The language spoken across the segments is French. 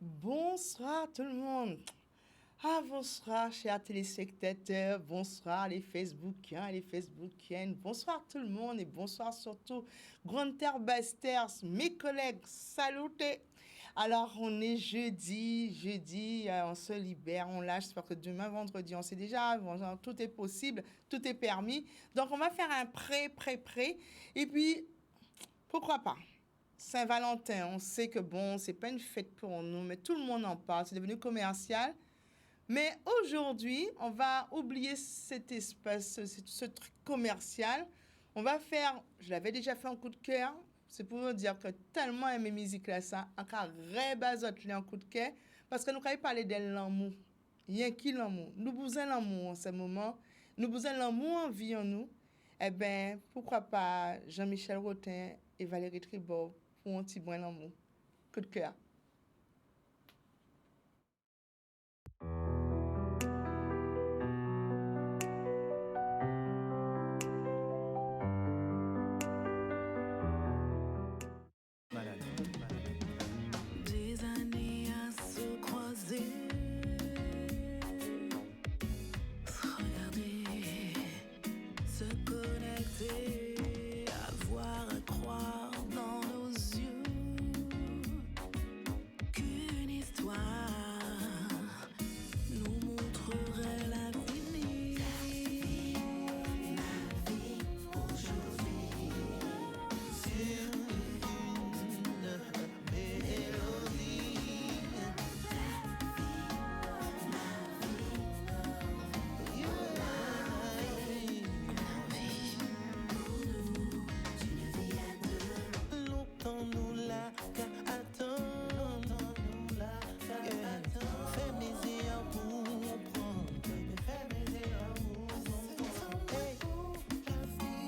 Bonsoir tout le monde. Bonsoir chers téléspectateurs, bonsoir les Facebookiens et les Facebookiennes, bonsoir tout le monde et bonsoir surtout Grande Terre, Basse Terre, mes collègues, salutez. Alors on est jeudi, on se libère, on lâche, j'espère que demain vendredi, on sait déjà, tout est possible, tout est permis. Donc on va faire un pré et puis pourquoi pas Saint-Valentin, on sait que bon, c'est pas une fête pour nous, mais tout le monde en parle, c'est devenu commercial. Mais aujourd'hui, on va oublier cet espace, ce truc commercial. On va faire, je l'avais déjà fait en coup de cœur, c'est pour vous dire que tellement aimé musique là, ça, encore rebazote en coup de cœur, parce que nous avons parlé de l'amour. Il y a qui l'amour? Nous besoin l'amour en ce moment. Nous besoin l'amour en vie en nous. Eh bien, pourquoi pas Jean-Michel Rotin et Valérie Tribord pour un petit brin d'amour. Coup de cœur. Des années à se croiser, se regarder, se connecter, avoir à croire dans nos yeux qu'une histoire nous montrerait l'infini. Ma vie aujourd'hui, sur une mélodie. Longtemps nous la attendre. Fais mes yeux pour prendre. Fais mes yeux pour prendre. La vie.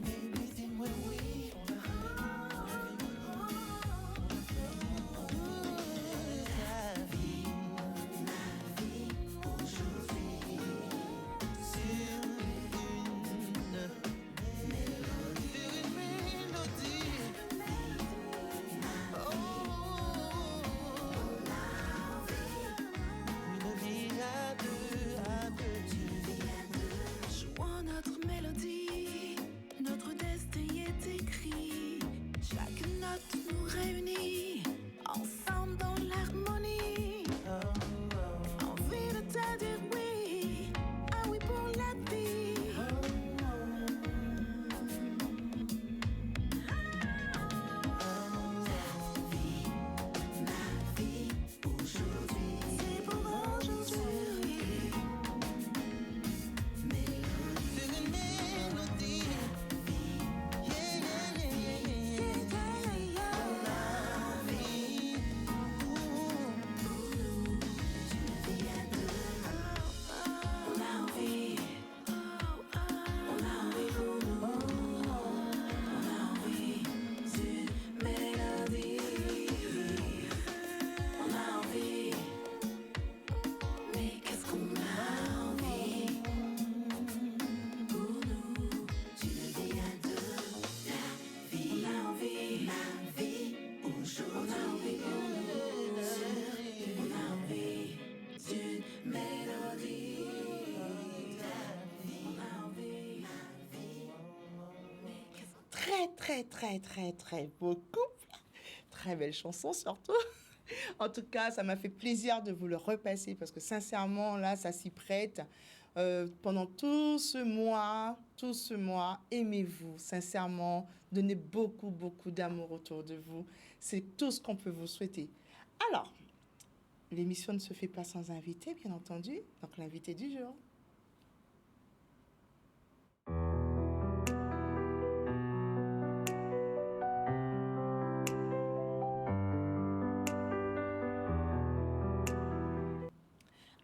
Baby, dis-moi oui. La vie, ma vie aujourd'hui. Sur une mélodie. Une vie à deux. Jouons notre mélodie, notre destin est écrit. Chaque note nous réunit, ensemble dans l'harmonie. Envie de te dire oui, ah oui pour la vie. Ma vie aujourd'hui, c'est pour aujourd'hui. C'est une mélodie. Yeah, yeah, yeah, yeah, yeah. La vie pour nous, une vie à deux. On a envie pour nous. On a envie d'une mélodie. On a envie, mais qu'est-ce qu'on a envie pour nous d'une vie à deux. La vie, on a envie, ma vie aujourd'hui. On a envie pour nous. On a envie d'une mélodie. On a envie, ma vie, mais qu'est-ce qu'on Très beau couple. Très belle chanson surtout. En tout cas, ça m'a fait plaisir de vous le repasser parce que sincèrement, là, ça s'y prête. Pendant tout ce mois, aimez-vous, sincèrement. Donnez beaucoup d'amour autour de vous. C'est tout ce qu'on peut vous souhaiter. Alors, l'émission ne se fait pas sans invité, bien entendu. Donc, l'invité du jour.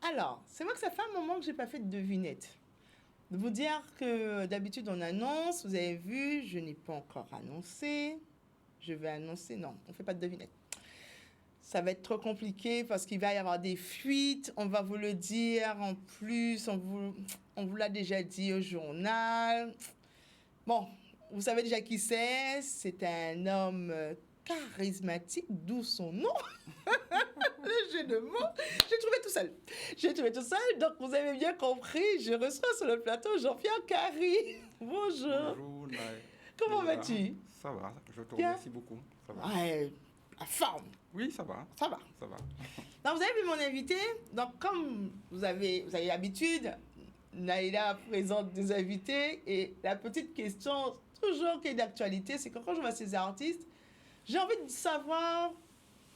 Alors, c'est vrai que ça fait un moment que j'ai pas fait de devinette. De vous dire que d'habitude on annonce, vous avez vu, je n'ai pas encore annoncé. Je vais annoncer, non, on fait pas de devinette. Ça va être trop compliqué parce qu'il va y avoir des fuites, on va vous le dire en plus, on vous l'a déjà dit au journal. Bon, vous savez déjà qui c'est un homme charismatique, d'où son nom. Le jeu de mots, j'ai trouvé tout seul. Donc vous avez bien compris, je reçois sur le plateau Jean-Pierre Carry. Bonjour. Bonjour, Naël. Comment Déjà, vas-tu? Ça va, je te Bien. remercie beaucoup. Ça va. Ouais, à forme. Oui, ça va, Ça va. ça va. Donc vous avez vu mon invité. Donc comme vous avez l'habitude, Naïla présente des invités. Et la petite question, toujours qui est d'actualité, c'est que quand je vois ces artistes, j'ai envie de savoir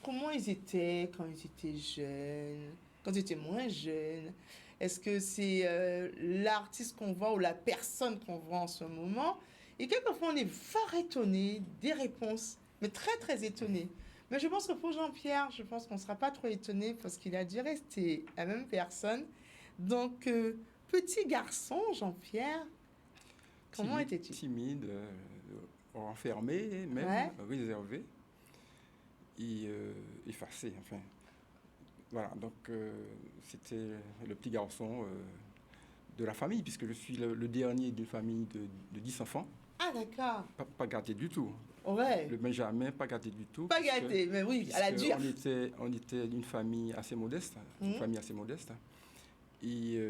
comment ils étaient quand ils étaient jeunes, quand ils étaient moins jeunes. Est-ce que c'est l'artiste qu'on voit ou la personne qu'on voit en ce moment? Et quelquefois, on est fort étonné des réponses, mais très, très étonné. Mais je pense que pour Jean-Pierre, je pense qu'on ne sera pas trop étonné parce qu'il a dû rester la même personne. Donc, petit garçon, Jean-Pierre, comment étais-tu? Timide, renfermé, même Ouais. réservé et effacé, enfin. Voilà, donc c'était le petit garçon de la famille, puisque je suis le dernier d'une famille de 10 enfants. Ah, d'accord. Pas gâté du tout. Ouais. Le Benjamin, pas gâté du tout. Pas gâté, mais oui, à la dure. On était une famille assez modeste, une famille assez modeste. Et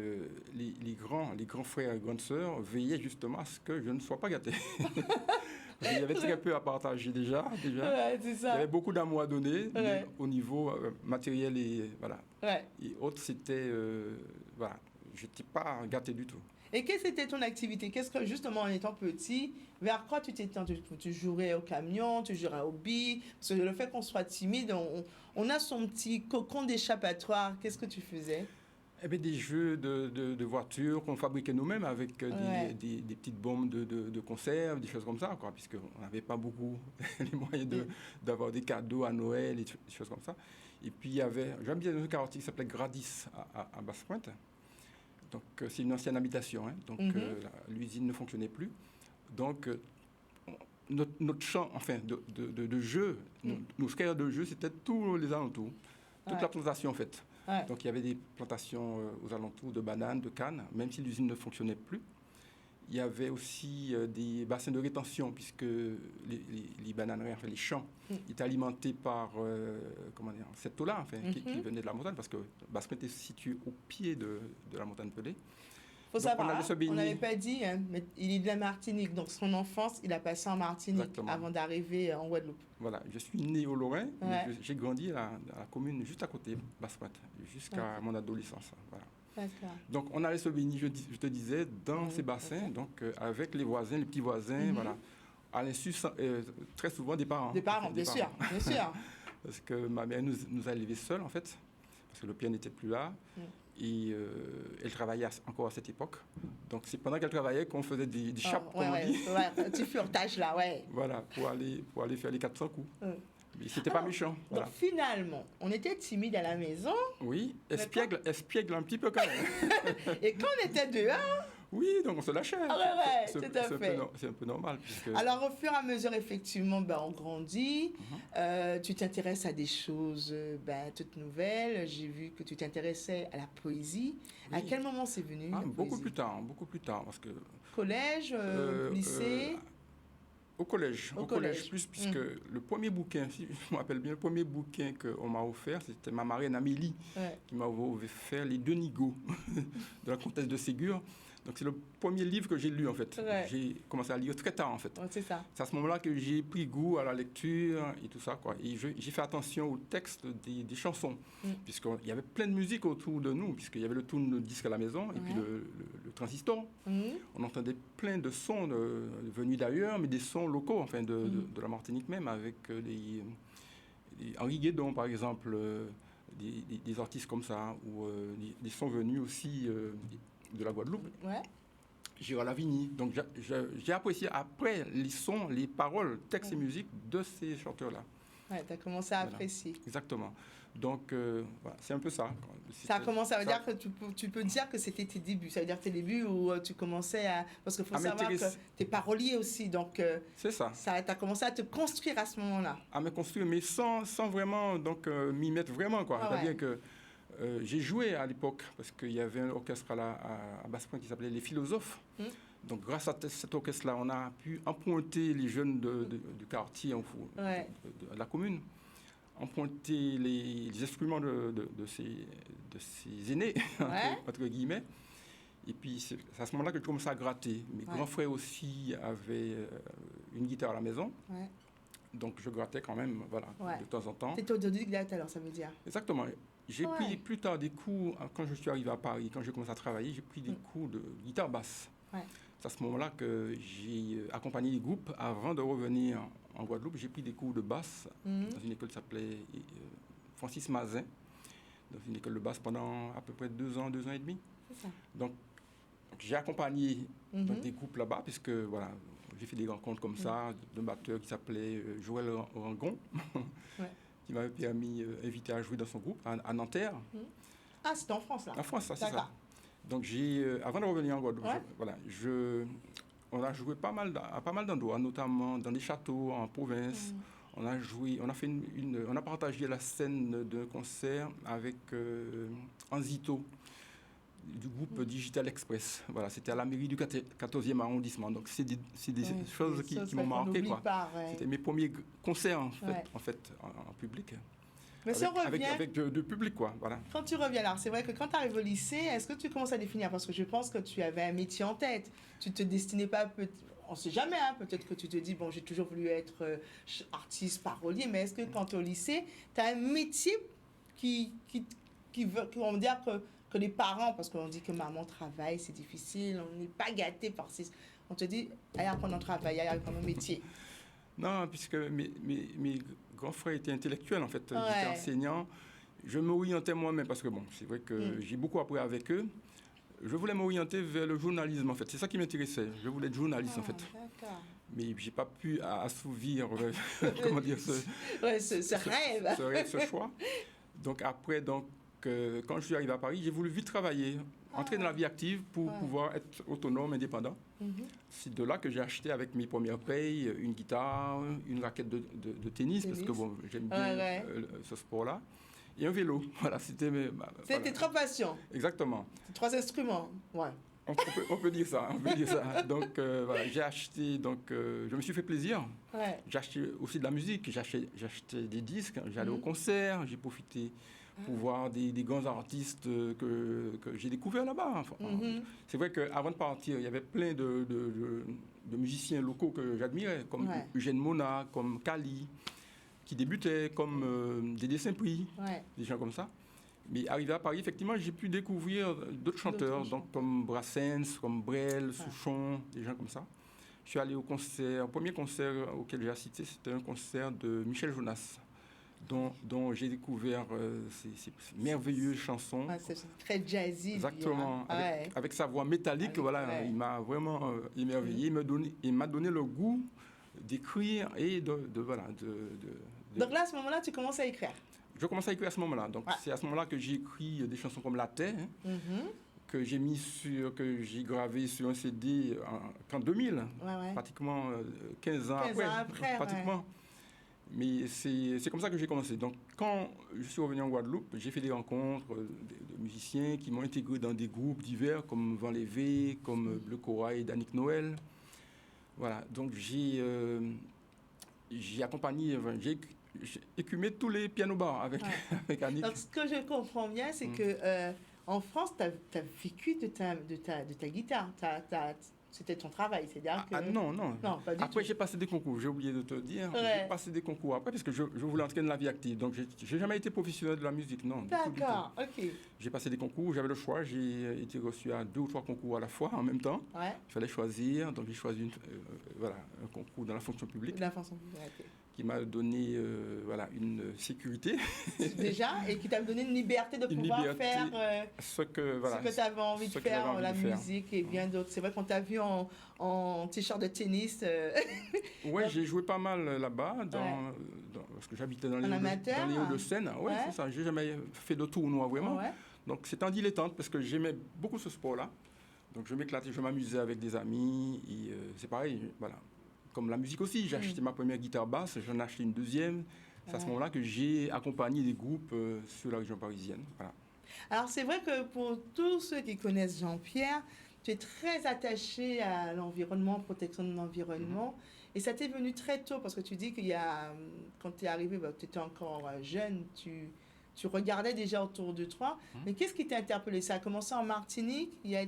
les grands frères et grandes sœurs veillaient justement à ce que je ne sois pas gâté. Il y avait très peu à partager déjà. Ouais, c'est Il y ça. avait beaucoup d'amour à donner, mais Ouais. au niveau matériel et voilà. Ouais. Et autres, c'était voilà, je n'étais pas gâté du tout. Et quelle était ton activité? Qu'est-ce que, justement, en étant petit, vers quoi tu t'étends? Tu jouerais au camion, tu jouerais au billes? Parce que le fait qu'on soit timide, on a son petit cocon d'échappatoire. Qu'est-ce que tu faisais? Eh bien, des jeux de voitures qu'on fabriquait nous-mêmes avec Ouais. des petites bombes de conserve, des choses comme ça, quoi, puisqu'on n'avait pas beaucoup les moyens d'avoir des cadeaux à Noël et des choses comme ça. Et puis, il y avait, j'aime bien un quartier qui s'appelait Gradis à Basse-Pointe. Donc, c'est une ancienne habitation, hein, donc l'usine ne fonctionnait plus. Donc, notre champ, enfin, de jeu, nos squares de jeu, c'était tous les alentours, toute la plantation, en fait. Ouais. Donc il y avait des plantations aux alentours de bananes, de cannes, même si l'usine ne fonctionnait plus. Il y avait aussi des bassins de rétention, puisque les bananeries, enfin les champs, étaient alimentés par comment dire, cette eau-là, enfin, qui venait de la montagne, parce que Basse-Pointe était situé au pied de la montagne Pelée. Faut Donc, savoir, on allait se baigner. on n'avait pas dit, hein, mais il est de la Martinique, donc son enfance, il a passé en Martinique Exactement. avant d'arriver en Guadeloupe. Voilà, je suis né au Lorrain, mais Ouais. j'ai grandi à la commune juste à côté, Basse-Pointe, jusqu'à mon adolescence. Voilà. D'accord. Donc, on allait se baigner, je te disais, dans ces bassins, donc avec les voisins, les petits voisins, voilà, à l'insu très souvent des parents. Des parents, bien sûr, bien sûr. Parce que ma mère nous a élevés seuls, en fait, parce que le père n'était plus là, et elle travaillait encore à cette époque. Donc, c'est pendant qu'elle travaillait qu'on faisait des chapes, comme on dit. Ouais, un petit furetage là, ouais. Voilà, pour aller faire les 400 coups. Mais c'était pas Alors, méchant. Voilà. Donc finalement, on était timide à la maison, Oui, espiègle un petit peu quand même. et quand on était dehors, Oui, donc on se lâchait. Ah ouais, tout à fait. C'est un peu normal. Puisque... alors au fur et à mesure, effectivement, ben, on grandit, tu t'intéresses à des choses ben, toutes nouvelles. J'ai vu que tu t'intéressais à la poésie. Oui. À quel moment c'est venu la beaucoup poésie? plus tard, parce que... Collège, lycée? Au collège plus, puisque Mm. le premier bouquin, si je me rappelle bien, le premier bouquin qu'on m'a offert, c'était ma marraine Amélie, Ouais. qui m'a offert Les Deux Nigauds de la comtesse de Ségur. Donc c'est le premier livre que j'ai lu en fait. Ouais. J'ai commencé à lire très tard en fait. Ouais, c'est ça. C'est à ce moment-là que j'ai pris goût à la lecture et tout ça, quoi. Et j'ai fait attention au texte des chansons, puisqu'il y avait plein de musique autour de nous, puisqu'il y avait le tourne-disque à la maison et puis le transistor. On entendait plein de sons venus d'ailleurs, mais des sons locaux, enfin de la Martinique même, avec les Henri Guédon par exemple, des artistes comme ça, ou des sons venus aussi de la Guadeloupe. Ouais. Gérard Lavigny. Donc j'ai apprécié après les sons, les paroles, textes et musique de ces chanteurs-là. Ouais, tu as commencé à apprécier. Exactement. Donc voilà, c'est un peu ça. Ça a commencé, ça veut dire que tu peux dire que c'était tes débuts. Ça veut dire tes débuts où tu commençais à... Parce qu'il faut savoir que tu es parolier aussi. Donc c'est ça. Tu as commencé à te construire à ce moment-là. À me construire, mais sans vraiment donc, m'y mettre vraiment, quoi. Ah, c'est-à-dire que j'ai joué à l'époque, parce qu'il y avait un orchestre à Basse-Pointe qui s'appelait Les Philosophes. Donc, grâce à cet orchestre-là, on a pu emprunter les jeunes du quartier, de la commune, emprunter les instruments de ces aînés, entre guillemets. Et puis, c'est à ce moment-là que je commençais à gratter. Mes grands frères aussi avaient une guitare à la maison. Ouais. Donc, je grattais quand même, de temps en temps. C'était autodidacte alors, ça veut dire? Exactement. J'ai pris plus tard des cours, quand je suis arrivé à Paris, quand j'ai commencé à travailler, j'ai pris des cours de guitare basse. Ouais. C'est à ce moment-là que j'ai accompagné les groupes. Avant de revenir en Guadeloupe, j'ai pris des cours de basse dans une école qui s'appelait Francis Mazin, dans une école de basse pendant à peu près 2 ans et demi. C'est ça. Donc, j'ai accompagné dans des groupes là-bas, puisque j'ai fait des rencontres comme ça, d'un batteur qui s'appelait Joël Rangon, qui m'avait permis invité à jouer dans son groupe à Nanterre. Ah, c'était en France, là? En France, c'est ça. Donc, avant de revenir en Guadeloupe, on a joué à pas mal d'endroits, notamment dans des châteaux, en province. On a partagé la scène d'un concert avec Anzito, du groupe Digital Express. Voilà, c'était à la mairie du 14e arrondissement. Donc, c'est des choses qui m'ont marqué. C'était mes premiers concerts, en fait, en public. Mais si on revient... Avec de public, voilà. Quand tu reviens, alors, c'est vrai que quand tu arrives au lycée, est-ce que tu commences à définir? Parce que je pense que tu avais un métier en tête. Tu te destinais pas... On ne sait jamais, peut-être que tu te dis, bon, j'ai toujours voulu être artiste, parolier, mais est-ce que quand tu es au lycée, tu as un métier qui on va dire que les parents, parce qu'on dit que maman travaille, c'est difficile, on n'est pas gâté par ces... On te dit, allez apprendre un travail, allez apprendre un métier. Non, puisque mes grands frères étaient intellectuels, en fait. Ils étaient enseignants. Je m'orientais moi-même, parce que c'est vrai que j'ai beaucoup appris avec eux. Je voulais m'orienter vers le journalisme, en fait. C'est ça qui m'intéressait. Je voulais être journaliste, en fait. D'accord. Mais je n'ai pas pu assouvir, comment dire, ce rêve. Ce choix. Donc, après, quand je suis arrivé à Paris, j'ai voulu vite travailler, entrer dans la vie active pour pouvoir être autonome, indépendant. C'est de là que j'ai acheté avec mes premières payes une guitare, une raquette de tennis, parce que j'aime bien ce sport-là, et un vélo. Voilà, c'était tes 3 passions. Exactement. 3 instruments, On peut dire ça, Donc, j'ai acheté, je me suis fait plaisir. Ouais. J'ai acheté aussi de la musique, j'ai acheté des disques, j'allais au concert, j'ai profité pour voir des grands artistes que j'ai découverts là-bas. C'est vrai qu'avant de partir, il y avait plein de musiciens locaux que j'admirais, comme Eugène Mona, comme Kali, qui débutaient, comme Dédé Saint-Prix, des gens comme ça. Mais arrivé à Paris, effectivement, j'ai pu découvrir d'autres chanteurs, comme Brassens, comme Brel, Souchon, des gens comme ça. Je suis allé au premier concert auquel j'ai assisté, c'était un concert de Michel Jonas, dont j'ai découvert ces merveilleuses chansons. C'est très jazzy. Exactement. Avec sa voix métallique, il m'a vraiment émerveillé. Il m'a donné le goût d'écrire et Donc là, à ce moment-là, tu commences à écrire? Je commence à écrire à ce moment-là. Donc, c'est à ce moment-là que j'ai écrit des chansons comme La Terre, que j'ai gravé sur un CD en 2000, pratiquement 15 ans après. Pratiquement. Mais c'est comme ça que j'ai commencé. Donc, quand je suis revenu en Guadeloupe, j'ai fait des rencontres de musiciens qui m'ont intégré dans des groupes divers, comme Vent Lévé, comme Bleu Corail, d'Annick Noël. Voilà. Donc, j'ai accompagné, j'ai écumé tous les pianos-bars avec Annick. Donc, ce que je comprends bien, c'est que en France, tu as vécu de ta guitare. C'était ton travail, c'est-à-dire que... Non, pas du tout. Après, j'ai passé des concours, j'ai oublié de te dire. J'ai passé des concours après, parce que je voulais entrer dans la vie active. Donc, je n'ai jamais été professionnel de la musique, non. D'accord, ok. J'ai passé des concours, j'avais le choix. J'ai été reçu à 2 ou 3 concours à la fois, en même temps. Il fallait choisir. Donc, j'ai choisi un concours dans la fonction publique. La fonction publique, ok. Qui m'a donné une sécurité. Déjà, et qui t'a donné une liberté de pouvoir faire ce que tu avais envie de faire, la musique et bien d'autres. C'est vrai qu'on t'a vu en t-shirt de tennis. Oui, j'ai joué pas mal là-bas, parce que j'habitais dans les Hauts-de-Seine. Oui, c'est ça. J'ai jamais fait de tournoi, vraiment. Donc, c'était en dilettante, parce que j'aimais beaucoup ce sport-là. Donc, je m'éclatais, je m'amusais avec des amis. Et c'est pareil, voilà. Comme la musique aussi, j'ai acheté ma première guitare basse, j'en ai acheté une deuxième. C'est à ce moment-là que j'ai accompagné des groupes sur la région parisienne. Voilà. Alors, c'est vrai que pour tous ceux qui connaissent Jean-Pierre, tu es très attaché à l'environnement, protection de l'environnement. Et ça t'est venu très tôt parce que tu dis quand tu es arrivé, tu étais encore jeune, tu regardais déjà autour de toi. Mais qu'est-ce qui t'a interpellé? Ça a commencé en Martinique? Il y a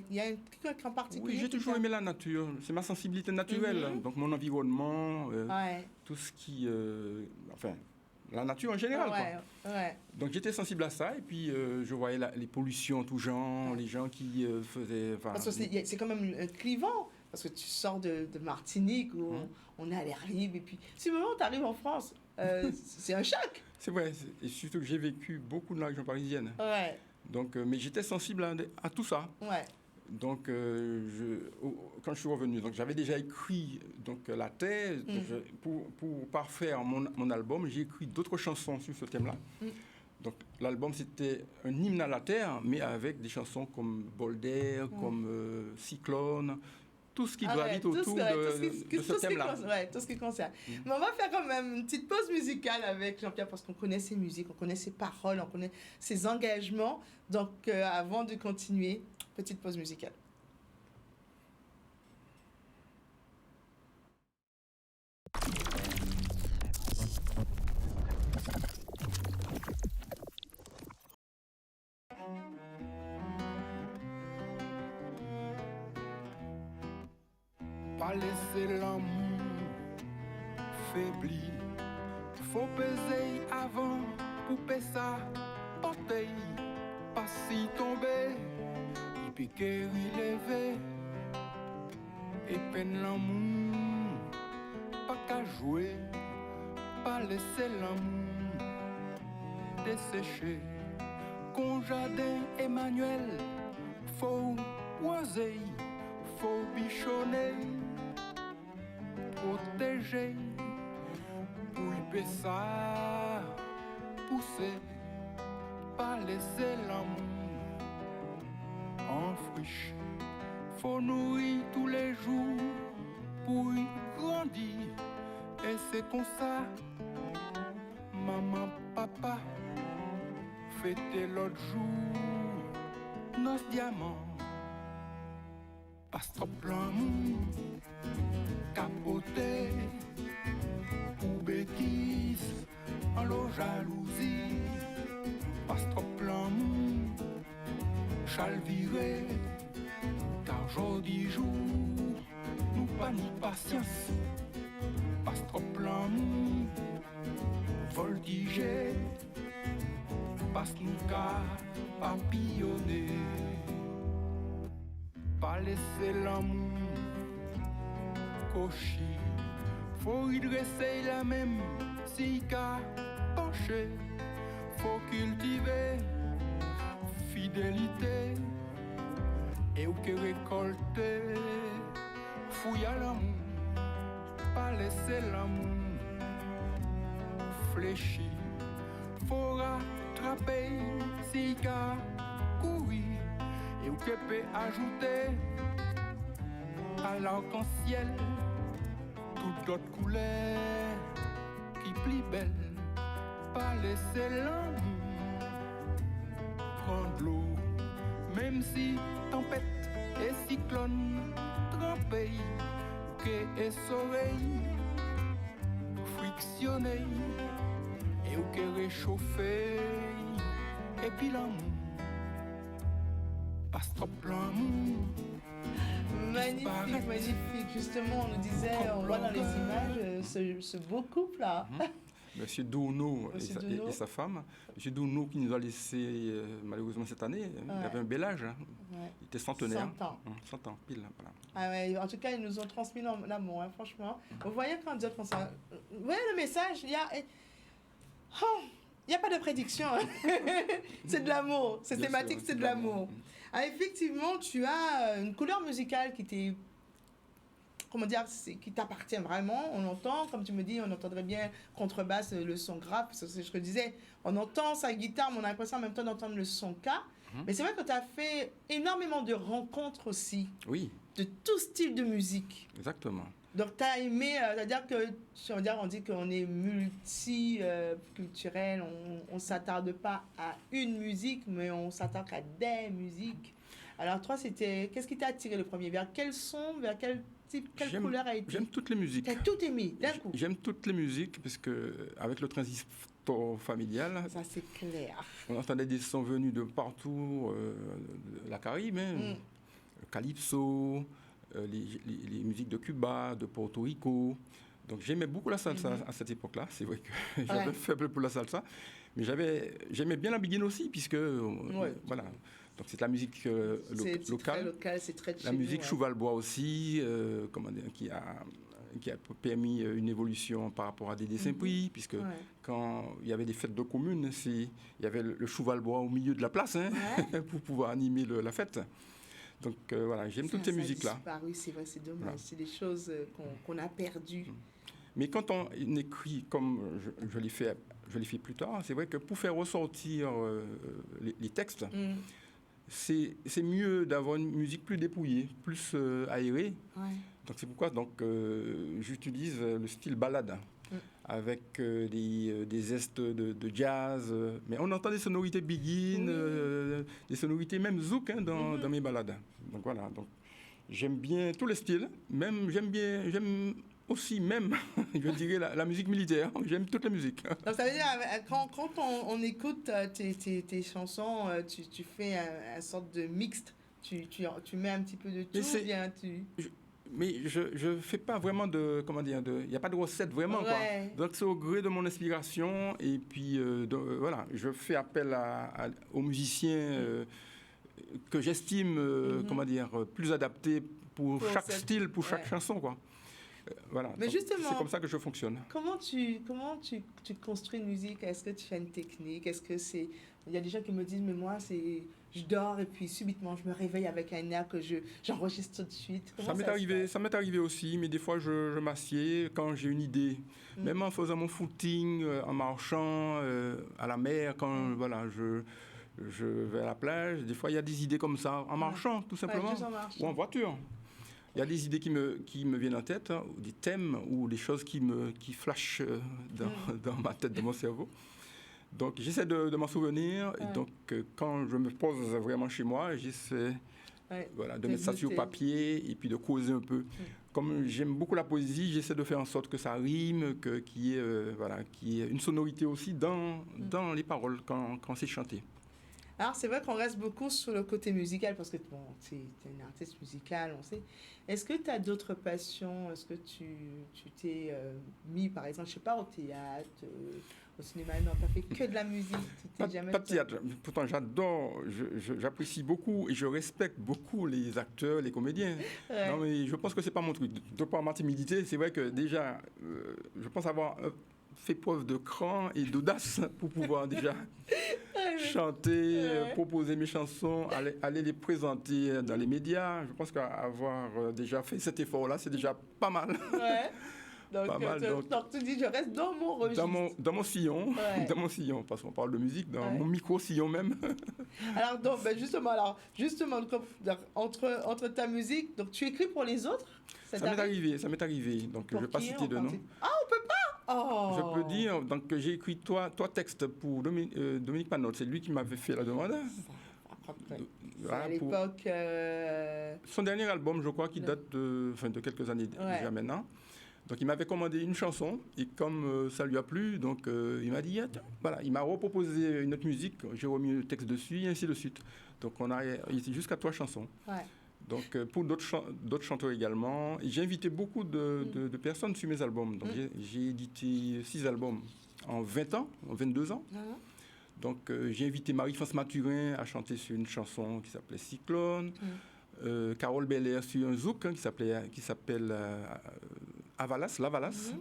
quelqu'un en particulier? Oui, j'ai toujours aimé la nature. C'est ma sensibilité naturelle. Donc mon environnement, tout ce qui... enfin, la nature en général. Ouais. Donc j'étais sensible à ça. Et puis je voyais les pollutions en tout genre, les gens qui faisaient... Parce que c'est quand même clivant. Parce que tu sors de Martinique où on est à la rive. Et puis, si moment tu arrives en France, c'est un choc. C'est vrai, et surtout que j'ai vécu beaucoup dans la région parisienne. Ouais. Donc, mais j'étais sensible à tout ça. Ouais. Donc, quand je suis revenu, donc j'avais déjà écrit donc, la terre. Pour parfaire mon album, j'ai écrit d'autres chansons sur ce thème-là. Donc, l'album, c'était un hymne à la terre, mais avec des chansons comme Bolder, comme Cyclone, tout ce qui gravite autour de ce thème-là. Tout ce qui concerne. Mais on va faire quand même une petite pause musicale avec Jean-Pierre parce qu'on connaît ses musiques, on connaît ses paroles, on connaît ses engagements. Donc, avant de continuer, petite pause musicale. Pas laisser l'amour faiblir. Faut peser avant pour payer ça. Porter, pas si tomber. Il piquer, il lever. Et peine l'amour, pas qu'à jouer. Pas laisser l'amour dessécher. Con jardin Emmanuel, faut oser, faut bichonner. Protéger, pour ça, pousser, pas laisser l'amour en friche. Faut nourrir tous les jours pour y grandir. Et c'est comme ça, maman, papa, fêter l'autre jour, nos diamants, passe trop l'amour. Capoter pour bêtise en l'eau jalousie passe trop l'amour chal viré car jodi jour nous pas ni patience passe trop l'amour voltiger passe nous qu'à papillonner pas laisser l'amour cochi, faut y dresser la même si qu'a penché, faut cultiver fidélité et ou que récolter, fouille à l'amour, pas laisser l'amour fléchi, faut rattraper si qu'a courir et ou que peut ajouter à l'arc-en-ciel toutes d'autres couleurs qui plient belle, pas laisser l'amour prendre l'eau, même si tempête et cyclone trempé, que et soleil frictionné et ou que réchauffé, et puis l'amour passe trop l'amour. Magnifique, magnifique. Justement, on nous disait, on voit dans les images ce beau couple-là. Monsieur Douno et sa femme. Monsieur Douno qui nous a laissé malheureusement cette année. Il avait un bel âge. Il était centenaire. 100 ans. 100 ans, pile. Voilà. Ah ouais, en tout cas, ils nous ont transmis l'amour, franchement. Vous voyez quand Dieu prend ça. Vous voyez le message, il y a pas de prédiction. C'est de l'amour. C'est thématique, c'est de l'amour. Ah, effectivement, tu as une couleur musicale qui t'est, comment dire, qui t'appartient vraiment. On entend, comme tu me dis, on entendrait bien contrebasse, le son grave. C'est ce que je te disais. On entend sa guitare, mais on a l'impression en même temps d'entendre le son K. Mais c'est vrai que tu as fait énormément de rencontres aussi. Oui. De tout style de musique. Exactement. Donc, tu as aimé, c'est-à-dire que, on dit qu'on est multiculturel, on ne s'attarde pas à une musique, mais on s'attarde à des musiques. Alors toi, qu'est-ce qui t'a attiré le premier? Vers quel son, vers quel type, quelle couleur a été? J'aime toutes les musiques. T'as tout aimé d'un coup. J'aime toutes les musiques parce que avec le transistor familial, Ça, c'est clair. on entendait des sons venus de partout, de la Caraïbe, hein, le calypso, les musiques de Cuba, de Porto Rico. Donc j'aimais beaucoup la salsa à cette époque-là. C'est vrai que j'avais faible pour la salsa, mais j'aimais bien la biguine aussi, puisque voilà. Donc c'est la musique C'est très locale. local, c'est très de La chez musique nous, Chouvalbois aussi, comment dire, qui a permis une évolution par rapport à Dédé Saint-Prix, puisque quand il y avait des fêtes de communes, il y avait le Chouvalbois au milieu de la place, hein, pour pouvoir animer la fête. Donc voilà, j'aime toutes ces musiques-là. Oui, c'est vrai, c'est dommage. Voilà. C'est des choses qu'on a perdues. Mais quand on écrit comme je l'ai fait plus tard, c'est vrai que pour faire ressortir les textes, c'est mieux d'avoir une musique plus dépouillée, plus aérée. Donc c'est pourquoi j'utilise le style ballade avec des zestes de jazz. Mais on entend des sonorités biguine, des sonorités même zouk, hein, dans mes ballades. Donc voilà. Donc j'aime bien tous les styles. J'aime aussi même, je dirais, la musique militaire. J'aime toutes les musiques. Donc ça veut dire, quand on écoute tes chansons, tu fais un sorte de mixte. Tu mets un petit peu de tout, bien mais je fais pas vraiment il n'y a pas de recette vraiment, quoi. Donc c'est au gré de mon inspiration, et puis voilà, je fais appel aux musiciens que j'estime plus adaptés pour chaque style, pour chaque chanson, quoi. Voilà. Mais justement, c'est comme ça que je fonctionne. Comment tu construis une musique? Est-ce que tu as une technique? Il y a des gens qui me disent, mais moi, je dors et puis subitement, je me réveille avec un air que j'enregistre tout de suite. Ça m'est arrivé aussi, mais des fois, je m'assieds quand j'ai une idée. Même en faisant mon footing, en marchant à la mer, quand je vais à la plage, des fois, il y a des idées comme ça, en marchant, tout simplement, ou en voiture. Il y a des idées qui me viennent en tête, hein, des thèmes ou des choses qui flashent dans ma tête, dans mon cerveau. Donc, j'essaie de m'en souvenir. Et donc, quand je me pose vraiment chez moi, j'essaie de mettre ça sur papier et puis de causer un peu. Comme j'aime beaucoup la poésie, j'essaie de faire en sorte que ça rime, qu'il y ait une sonorité aussi dans les paroles quand c'est chanté. Alors, c'est vrai qu'on reste beaucoup sur le côté musical parce que tu es une artiste musicale, on sait. Est-ce que tu as d'autres passions? Est-ce que tu t'es mis, par exemple, je sais pas, au théâtre, au cinéma? Non, tu n'as fait que de la musique. Pas de théâtre. Pourtant, j'apprécie beaucoup et je respecte beaucoup les acteurs, les comédiens. Non, mais je pense que c'est pas mon truc. De par ma timidité, c'est vrai que déjà, je pense avoir fait preuve de cran et d'audace pour pouvoir déjà chanter, proposer mes chansons, aller les présenter dans les médias. Je pense qu'avoir déjà fait cet effort-là, c'est déjà pas mal. Donc tu dis, je reste dans mon registre. Dans mon sillon, dans mon sillon, parce qu'on parle de musique, dans mon micro-sillon même. Alors, justement, entre ta musique, donc tu écris pour les autres? Ça m'est arrivé. Donc, je ne vais pas citer de nom. Ah, on peut pas? Oh. Je peux dire, donc j'ai écrit trois textes pour Dominique Panotte. C'est lui qui m'avait fait la demande. À l'époque... Son dernier album, je crois, qui date de quelques années déjà maintenant. Donc il m'avait commandé une chanson et comme ça lui a plu, donc il m'a dit, voilà, il m'a reproposé une autre musique, j'ai remis le texte dessus et ainsi de suite. Donc il était jusqu'à 3 chansons. Donc pour d'autres chanteurs également. Et j'ai invité beaucoup de personnes sur mes albums. Donc j'ai édité 6 albums en 20 ans, en 22 ans. Donc j'ai invité Marie-France Mathurin à chanter sur une chanson qui s'appelait Cyclone. Carole Belair sur un zouk qui s'appelle Lavalas.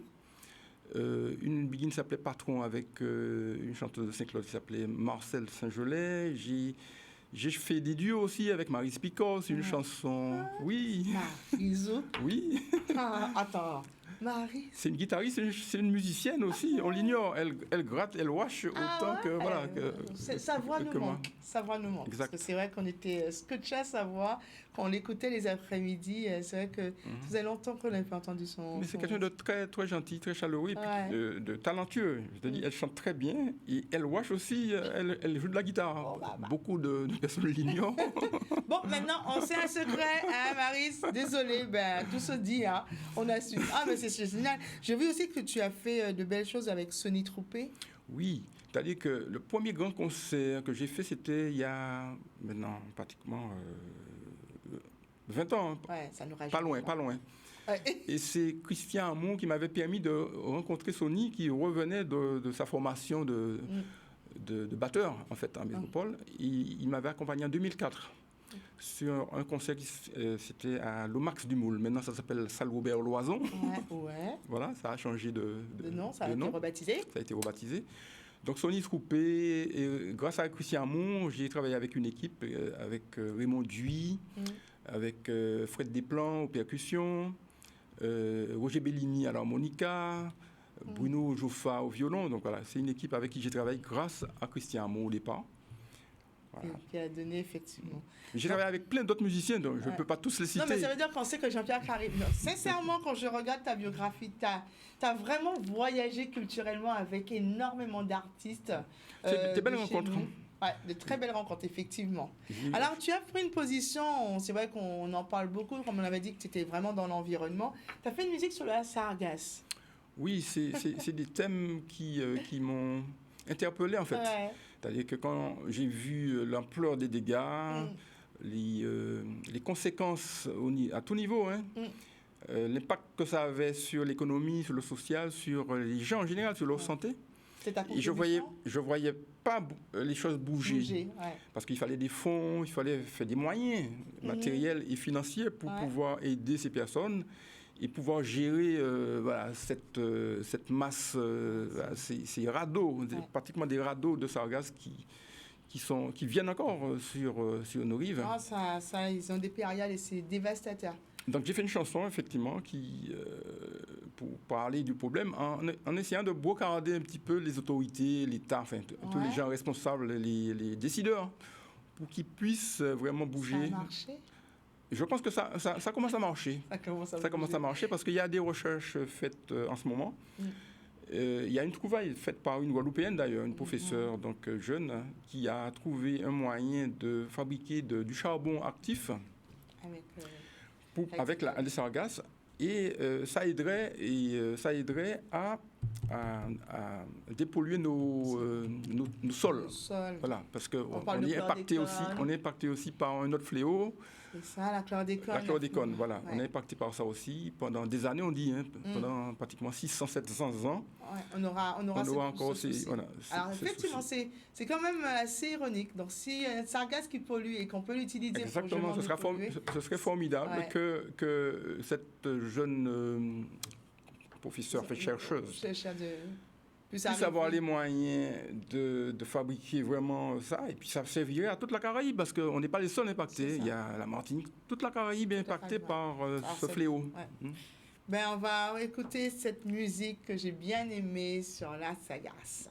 Une biguine s'appelait Patron avec une chanteuse de Saint-Claude qui s'appelait Marcel Saint-Gelais. J'ai fait des duos aussi avec Marie Spicos, une chanson. Oui. Marie-Zo. Oui. Attends. Marie. C'est une guitariste, c'est une musicienne aussi. On l'ignore. Elle gratte, elle wash autant que voilà. Sa voix nous manque. Sa voix nous manque. Exact. Parce que c'est vrai qu'on était scotchés à sa voix on l'écoutait les après-midi. C'est vrai que ça faisait longtemps qu'on n'avait pas entendu son... Mais c'est quelqu'un de très, très gentil, très chaleureux et puis Ouais. de talentueux. Je te dis, elle chante très bien et elle wash aussi, elle joue de la guitare. Oh, bah. Beaucoup de personnes l'ignorent. Bon, maintenant, on sait un secret, hein, Maris? Désolé, ben, tout se dit, hein. On a su. Ah, mais c'est génial. J'ai vu aussi que tu as fait de belles choses avec Sonny Troupé. Oui, c'est-à-dire que le premier grand concert que j'ai fait, c'était il y a maintenant pratiquement 20 ans, hein. Ouais, ça nous rajoute. Pas loin, pas loin. Ouais. Et c'est Christian Hamon qui m'avait permis de rencontrer Sonny, qui revenait de sa formation de batteur, en fait, en métropole. Il m'avait accompagné en 2004 sur un concert c'était à l'Omax du Moule. Maintenant, ça s'appelle Salle Robert Loison. Ouais. Voilà, ça a changé de nom, ça a été rebaptisé. Ça a été rebaptisé. Donc, Sonny Troupé, et grâce à Christian Hamon, j'ai travaillé avec une équipe, avec Raymond Duy, avec Fred Desplans aux percussions, Roger Bellini à l'harmonica, Bruno Joffa au violon. Donc voilà, c'est une équipe avec qui j'ai travaillé grâce à Christian Hamon au départ. Voilà. Qui a donné effectivement. J'ai travaillé avec plein d'autres musiciens, donc je ne peux pas tous les citer. Non, mais ça veut dire penser que Jean-Pierre Carré. Sincèrement, quand je regarde ta biographie, tu as vraiment voyagé culturellement avec énormément d'artistes. C'est des belles rencontres. Ouais, de très belles rencontres, effectivement. Alors, tu as pris une position, c'est vrai qu'on en parle beaucoup, comme on avait dit que tu étais vraiment dans l'environnement. Tu as fait une musique sur la sargasse. Oui, c'est des thèmes qui m'ont interpellé, en fait. Ouais. C'est-à-dire que quand j'ai vu l'ampleur des dégâts, les conséquences à tout niveau, hein, l'impact que ça avait sur l'économie, sur le social, sur les gens en général, sur leur santé. Et je voyais pas les choses bouger. Parce qu'il fallait des fonds, il fallait faire des moyens matériels et financiers pour pouvoir aider ces personnes et pouvoir gérer voilà, cette masse, ces radeaux, pratiquement des radeaux de sargasses qui viennent encore sur nos rives. Ah, ça, ils ont des périodes et c'est dévastateur. Donc j'ai fait une chanson, effectivement, pour parler du problème, en essayant de brocarder un petit peu les autorités, l'État, enfin tous les gens responsables, les décideurs, pour qu'ils puissent vraiment bouger. Ça a marché? Je pense que ça commence à marcher. Ça commence à marcher parce qu'il y a des recherches faites en ce moment. Il y a une trouvaille faite par une Guadeloupéenne d'ailleurs, une professeure donc, jeune, qui a trouvé un moyen de fabriquer du charbon actif avec les sargasses. Et ça aiderait à dépolluer nos sols. Voilà, parce qu'on est impacté aussi par un autre fléau. C'est ça, la chlordécone. La chlordécone, voilà. Ouais. On est impacté par ça aussi pendant des années, on dit, hein, pendant pratiquement 600, 700 ans. Ouais, on aura encore ces... Voilà, alors effectivement, c'est quand même assez ironique. Donc si un sargasse qui pollue et qu'on peut l'utiliser exactement, ce serait formidable que cette jeune professeure, chercheuse, puisse avoir les moyens de fabriquer vraiment ça. Et puis ça servirait à toute la Caraïbe, parce qu'on n'est pas les seuls impactés. Il y a la Martinique, toute la Caraïbe est impactée par ce fléau. Ouais. Ben, on va écouter cette musique que j'ai bien aimée sur la sargasse.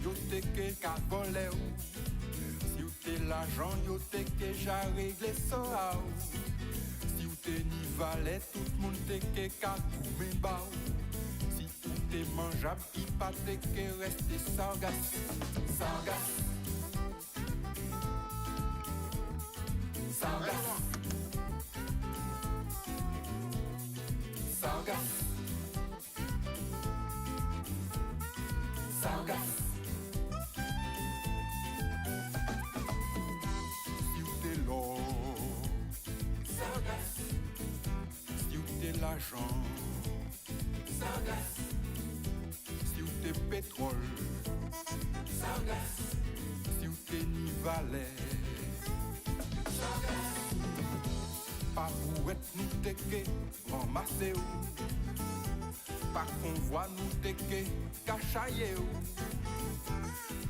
Yo te ke ka volé ou. Si ou te l'argent, yo te ke ja réglé ça ou. Si ou te ni valet, tout moun te ke ka koume ba ou. Si ou te mangeable, ki pa te ke reste sargasse. Sargasse. Sargasse. Sargasse. Sargasse. Si ou te l'or, sargasse. Si ou te l'argent, sargasse. Si ou te pétrole, sargasse. Si ou te ni valet, sargasse. Pas pour être nous te ke ramasser ou. Pas qu'on voit nous te ke cachailler ou.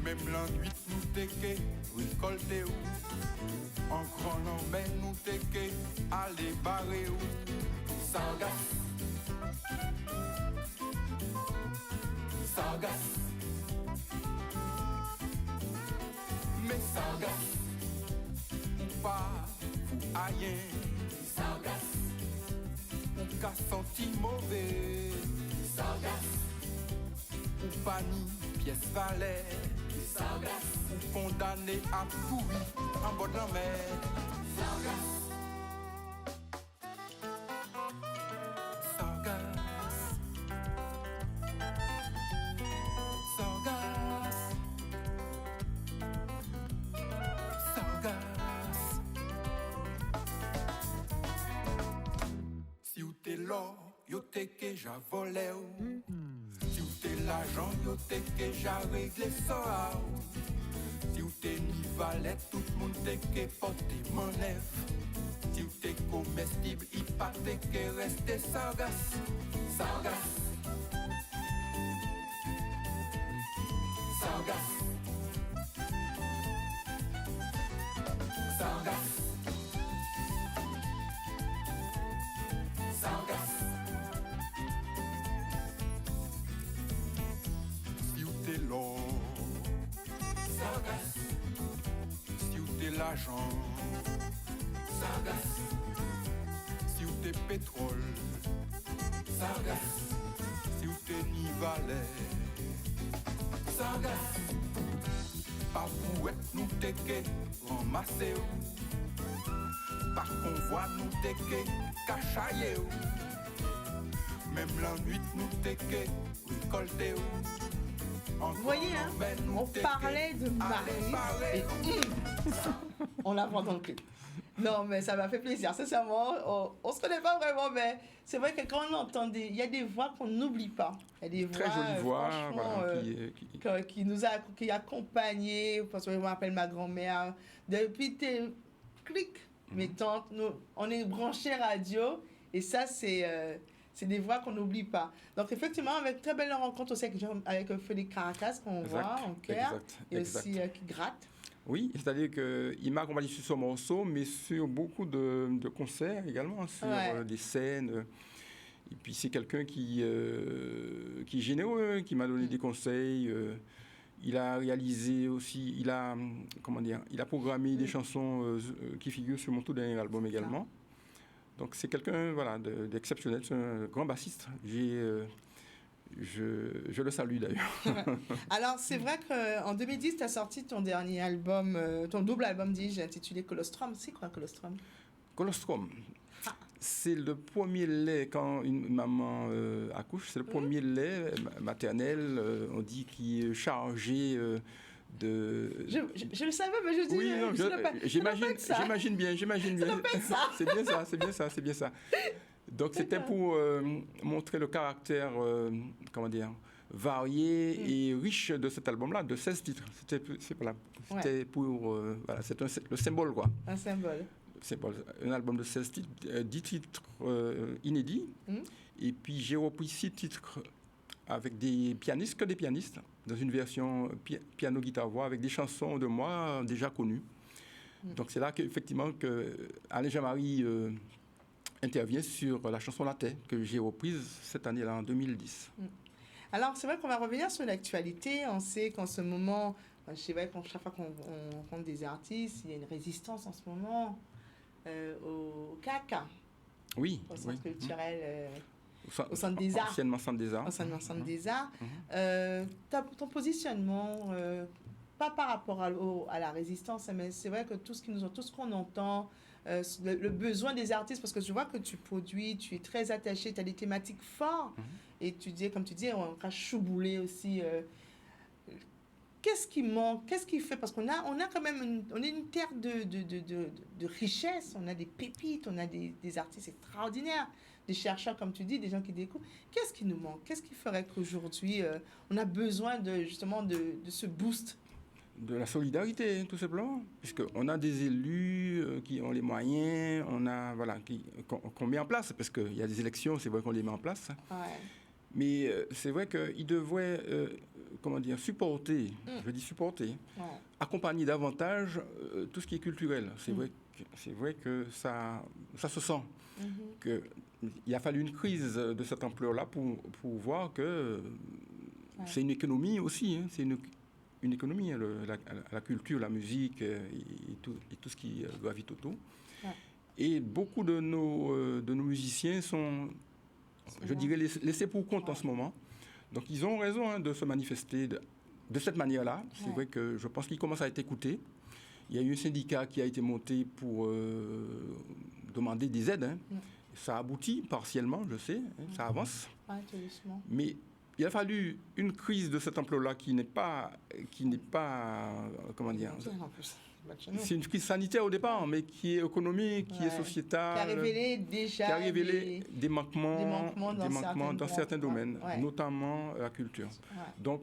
Même l'enduit nous t'équer, récolter ou. En grand l'emmène nous t'équer, aller barrer ou. Sargasse. Sargasse. Mais sargasse. Ou pas, ou aïe. Sargasse. Ou qu'a senti mauvais. Sargasse. Ou pas ni pièce valait. Sargasse. Ou condamné à courir en bord de la mer. Sargasse. Sargasse. Sargasse. Sargasse. Si ou t'es l'or, yo t'es que j'avolé ou. Si ou t'es l'argent, yo t'es que j'ai réglé ça. Si ou t'es ni valet, tout le monde t'es que porter mon lèvre. Si ou t'es comestible, il pas t'es que rester sargasse. Sargasse. Sargasse. Sargasse. Sargasse. Si ou t'es l'or, sargasse. Si ou t'es l'argent, sargasse. Si ou t'es pétrole, sargasse. Si ou t'es ni valet, sargasse. Pas pour être nous t'es que ramasser ou. Par convoi nous t'es que cachailler ou. Même la nuit nous t'es que récolter ou. Vous voyez, hein, on parlait de Marie et on la voit dans le clip. Non, mais ça m'a fait plaisir. Sincèrement, on se connaît pas vraiment, mais c'est vrai que quand on entend il y a des voix qu'on n'oublie pas. Il y a des Très voix, jolie voix, franchement, voilà, qui nous a accompagnés. Parce que je me rappelle ma grand-mère. Depuis tes clics, mes tantes, on est branchés radio. Et ça, c'est des voix qu'on n'oublie pas. Donc, effectivement, avec très belle rencontre aussi avec Félix Caracas, qu'on voit en cœur, et aussi qui gratte. Oui, c'est-à-dire qu'il m'a accompagné sur ce morceau, mais sur beaucoup de concerts également, sur des scènes. Et puis, c'est quelqu'un qui est généreux, qui m'a donné des conseils. Il a réalisé aussi, il a programmé des chansons qui figurent sur mon tout dernier album également. Donc c'est quelqu'un d'exceptionnel, c'est un grand bassiste. Je le salue d'ailleurs. Alors c'est vrai qu'en 2010, tu as sorti ton dernier album, ton double album, dis-je, intitulé Colostrum. C'est quoi Colostrum? Colostrum, c'est le premier lait quand une maman accouche, c'est le premier lait maternel, on dit, qui est chargé de... Je le savais, mais je dis... Oui, non, j'imagine bien. Ça doit pas être ça. C'est bien ça. Donc c'était pour montrer le caractère, varié et riche de cet album-là, de 16 titres. C'était pour... c'est le symbole, quoi. Un symbole. Un album de 16 titres, 10 titres inédits. Et puis j'ai repris 6 titres avec des pianistes, dans une version piano-guitare-voix, avec des chansons de moi déjà connues. Donc c'est là qu'effectivement Alain Jean-Marie intervient sur la chanson La Terre, que j'ai reprise cette année-là, en 2010. Alors c'est vrai qu'on va revenir sur l'actualité. On sait qu'en ce moment, c'est vrai qu'à chaque fois qu'on rencontre des artistes, il y a une résistance en ce moment au CACA. Oui. Au Centre culturel... au Centre des Arts. Anciennement Centre des Arts. Anciennement Centre des Arts. Ton positionnement, pas par rapport à la résistance, mais c'est vrai que tout ce qu'on entend, le besoin des artistes, parce que je vois que tu produis, tu es très attaché, tu as des thématiques fortes, et comme tu dis, on a chouboulé aussi. Qu'est-ce qui manque? Qu'est-ce qui fait? Parce qu'on a quand même on est une terre de richesse, on a des pépites, on a des artistes extraordinaires, des chercheurs, comme tu dis, des gens qui découvrent. Qu'est-ce qui nous manque? Qu'est-ce qui ferait qu'aujourd'hui, on a besoin justement de ce boost? De la solidarité, tout simplement. Puisqu'on a des élus qui ont les moyens, qu'on met en place, parce qu'il y a des élections, c'est vrai qu'on les met en place. Ouais. Mais c'est vrai qu'ils devraient comment dire, supporter, je dis supporter, Ouais. accompagner davantage tout ce qui est culturel. C'est vrai que ça se sent. Il a fallu une crise de cette ampleur-là pour voir que c'est une économie aussi. Hein, c'est une économie, hein, la culture, la musique et tout ce qui gravite autour. Ouais. Et beaucoup de nos musiciens sont, je dirais, laissés pour compte en ce moment. Donc ils ont raison, hein, de se manifester de cette manière-là. C'est vrai que je pense qu'ils commencent à être écoutés. Il y a eu un syndicat qui a été monté pour demander des aides. Hein. Ça aboutit partiellement, je sais, hein, ça avance. Ouais, tout doucement. Mais il a fallu une crise de cette ampleur-là qui n'est pas, comment dire, En plus, bah, chez nous. c'est une crise sanitaire au départ, mais qui est économique, qui est Qui sociétale, a révélé déjà qui a révélé des manquements dans certains domaines, Ouais. notamment la culture. Ouais. Donc,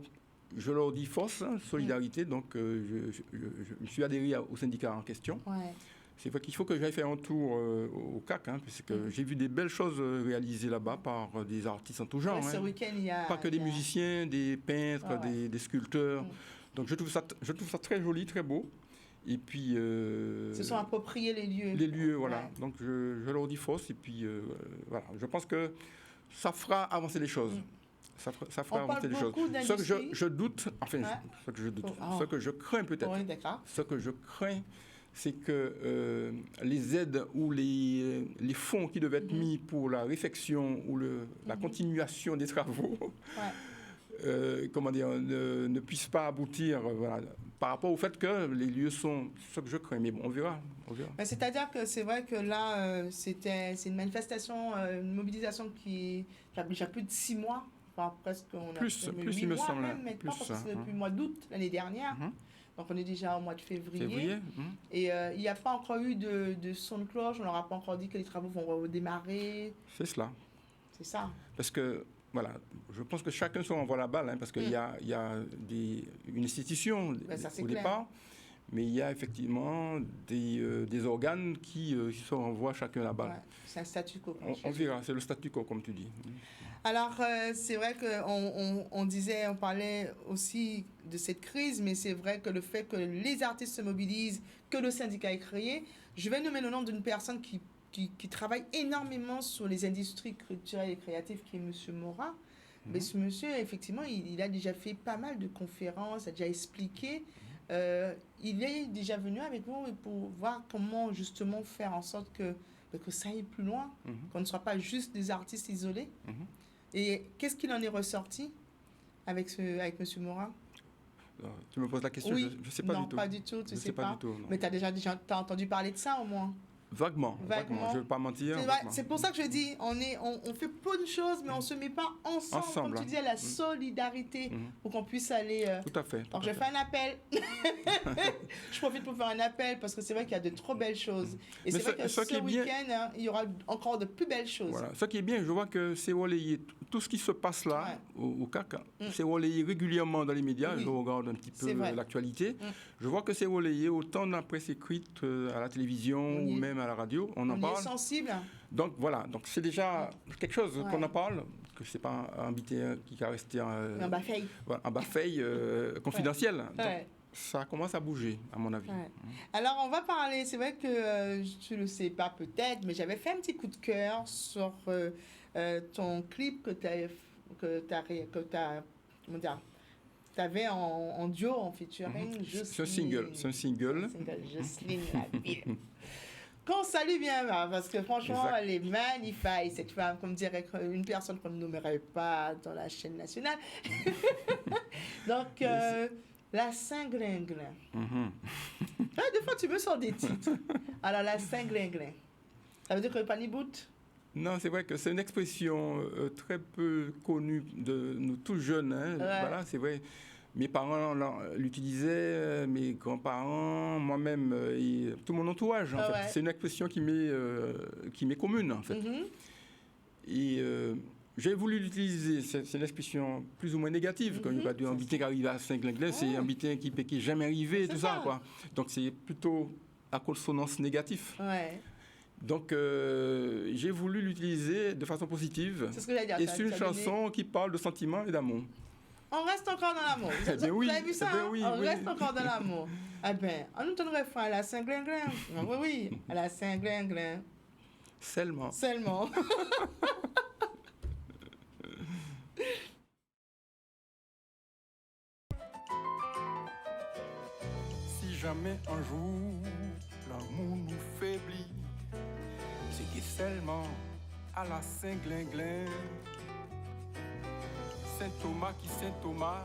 je leur dis force, hein, solidarité. Donc, je me suis adhéré au syndicat en question. Ouais. C'est vrai qu'il faut que j'aille faire un tour au CAC, hein, puisque j'ai vu des belles choses réalisées là-bas par des artistes en tout genre. Ouais, ce Hein. week-end, il y a... Pas que des musiciens, des peintres, des sculpteurs. Donc, je trouve ça très joli, très beau. Et puis... se sont appropriés les lieux. Les lieux, voilà. Ouais. Donc, je leur dis force. Et puis, voilà. Je pense que ça fera avancer les choses. Ça fera On avancer parle les choses. beaucoup Ce que d'industrie. je doute, enfin, ce que je doute, ce que je crains peut-être, Oui, d'accord. ce que je crains, c'est que les aides ou les fonds qui devaient être mis pour la réfection ou la continuation des travaux, comment dire, ne puissent pas aboutir, voilà, par rapport au fait que les lieux sont ce que je crains. Mais bon, on verra. Ben, c'est-à-dire que c'est vrai que là, c'est une manifestation, une mobilisation qui a déjà plus de 6 mois. Enfin, presque, on a Plus, 8 il me mois semble. même, maintenant, parce que c'est depuis le mois d'août l'année dernière. Donc on est déjà au mois de février. Et il n'y a pas encore eu de son de cloche, on ne leur a pas encore dit que les travaux vont redémarrer. C'est cela. C'est ça. Parce que, voilà, je pense que chacun se renvoie la balle, hein, parce qu'il y a une institution au départ, mais il y a effectivement des organes qui se renvoient chacun la balle. Ouais, c'est un statu quo. On verra, c'est le statu quo, comme tu dis. Alors, c'est vrai on parlait aussi de cette crise, mais c'est vrai que le fait que les artistes se mobilisent, que le syndicat est créé, je vais nommer le nom d'une personne qui travaille énormément sur les industries culturelles et créatives, qui est M. Morat. Mais ce monsieur, effectivement, il a déjà fait pas mal de conférences, a déjà expliqué. Il est déjà venu avec vous pour voir comment justement faire en sorte que ça aille plus loin, qu'on ne soit pas juste des artistes isolés. Et qu'est-ce qu'il en est ressorti avec M. Morat? Tu me poses la question, oui. Je ne sais pas du tout. Non, pas du tout, tu sais pas. Du tout, mais tu as t'as entendu parler de ça au moins? Vaguement. Je ne vais pas mentir. C'est pour ça que je dis, on fait plein de choses, mais on ne se met pas ensemble. Comme tu disais, la solidarité, pour qu'on puisse aller... Tout à fait. Alors, je fais un appel. Je profite pour faire un appel, parce que c'est vrai qu'il y a de trop belles choses. Et c'est vrai que ce week-end, hein, il y aura encore de plus belles choses. Voilà. Ce qui est bien, je vois que c'est relayé. Tout ce qui se passe là, au CAC, c'est relayé régulièrement dans les médias. Je regarde un petit peu l'actualité. Je vois que c'est relayé autant dans la presse écrite, à la télévision ou même à la radio, on en parle. On est sensible. Donc voilà, donc c'est déjà quelque chose qu'on en parle, que c'est pas un invité qui a resté en bas-feuille confidentiel. Donc, ça commence à bouger, à mon avis. Alors, on va parler, c'est vrai que tu le sais pas peut-être, mais j'avais fait un petit coup de cœur sur ton clip que tu avais en duo, en featuring. C'est un single. Jocelyne Laville. Qu'on salue bien, parce que franchement, elle est magnifique, cette femme, comme dirait une personne qu'on ne nommerait pas dans la chaîne nationale. Donc, la Saint-Glinglin. Des fois, tu me sors des titres. Alors, la Saint-Glinglin. Ça veut dire que pas ni bout? Non, c'est vrai que c'est une expression très peu connue de nous tous jeunes. Hein. Voilà, c'est vrai. Mes parents l'utilisaient, mes grands-parents, moi-même, et tout mon entourage. En fait. C'est une expression qui m'est commune, en fait. Et j'ai voulu l'utiliser. C'est une expression plus ou moins négative. Quand il y a un butin qui arrive à Saint-Glinglin, c'est un butin qui n'est jamais arrivé, tout ça, quoi. Donc, c'est plutôt à consonance négative. Donc, j'ai voulu l'utiliser de façon positive. C'est ce que j'allais dire. Et c'est une chanson qui parle de sentiments et d'amour. on reste encore dans l'amour. Eh bien oui, Vous avez vu ça? eh bien Hein? oui, On oui. reste encore dans l'amour. Eh bien, on nous donne le refrain à la Saint-Glinglin. Oui, oui, à la Saint-Glinglin. Seulement. Seulement. Si jamais un jour l'amour nous faiblit, c'est qui seulement à la Saint-Glinglin. Saint Thomas qui Saint Thomas,